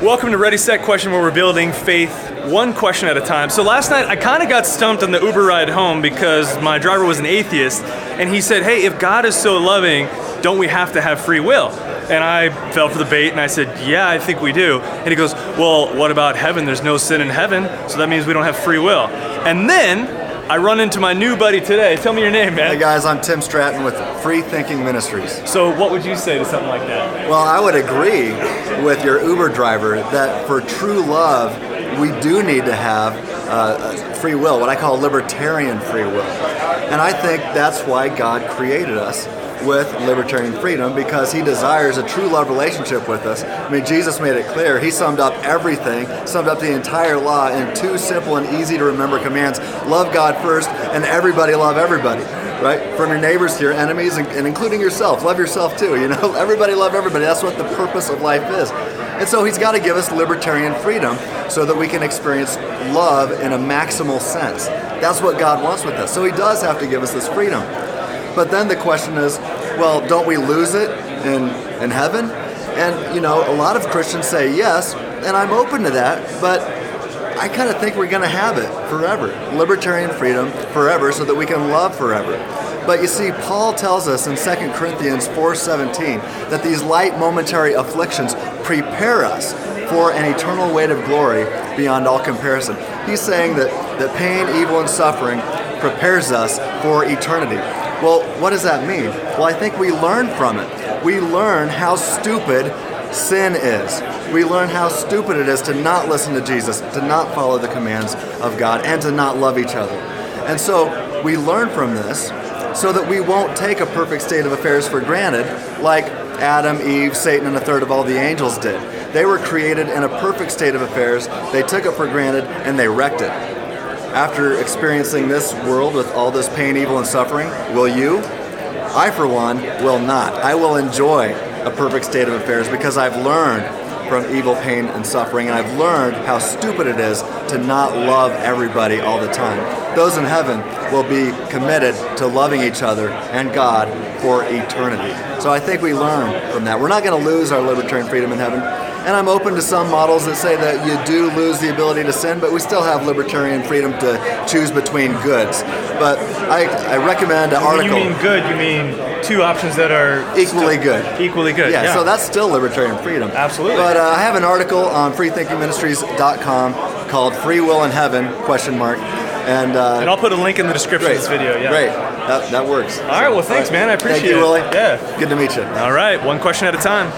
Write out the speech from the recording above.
Welcome to Ready, Set, Question, where we're building faith one question at a time. So last night I kind of got stumped on the Uber ride home because my driver was an atheist, and he said, hey, if God is so loving, don't we have to have free will? And I fell for the bait and I said, yeah, I think we do. And he goes, well, what about heaven? There's no sin in heaven, so that means we don't have free will. And then I run into my new buddy today. Tell me your name, man. Hey guys, I'm Tim Stratton with Freethinking Ministries. So what would you say to something like that? Well, I would agree with your Uber driver that for true love, we do need to have free will, what I call libertarian free will. And I think that's why God created us with libertarian freedom, because he desires a true love relationship with us. I mean, Jesus made it clear. He summed up everything, summed up the entire law in two simple and easy to remember commands. Love God first, and everybody love everybody, right? From your neighbors to your enemies, and including yourself. Love yourself too, you know? Everybody love everybody. That's what the purpose of life is. And so he's got to give us libertarian freedom so that we can experience love in a maximal sense. That's what God wants with us. So he does have to give us this freedom. But then the question is, well, don't we lose it in heaven? And, you know, a lot of Christians say yes, and I'm open to that, but I kind of think we're going to have it forever. Libertarian freedom forever so that we can love forever. But you see, Paul tells us in 2 Corinthians 4:17 that these light momentary afflictions prepare us for an eternal weight of glory beyond all comparison. He's saying that pain, evil, and suffering prepares us for eternity. Well, what does that mean? Well, I think we learn from it. We learn how stupid sin is. We learn how stupid it is to not listen to Jesus, to not follow the commands of God, and to not love each other. And so we learn from this so that we won't take a perfect state of affairs for granted like Adam, Eve, Satan, and a third of all the angels did. They were created in a perfect state of affairs. They took it for granted, and they wrecked it. After experiencing this world with all this pain, evil, and suffering, will you? I, for one, will not. I will enjoy a perfect state of affairs because I've learned from evil, pain, and suffering, and I've learned how stupid it is to not love everybody all the time. Those in heaven will be committed to loving each other and God for eternity. So I think we learn from that. We're not going to lose our libertarian freedom in heaven. And I'm open to some models that say that you do lose the ability to sin, but we still have libertarian freedom to choose between goods. But I recommend an article. When you mean good, you mean two options that are equally good. Equally good. Yeah, so that's still libertarian freedom. Absolutely. But I have an article on freethinkingministries.com called Free Will in Heaven, ? And I'll put a link in the description of this video. Yeah. Great. That works. All right. Well, thanks, man. I appreciate it. Thank you, Willie. Yeah. Good to meet you. All right. One question at a time.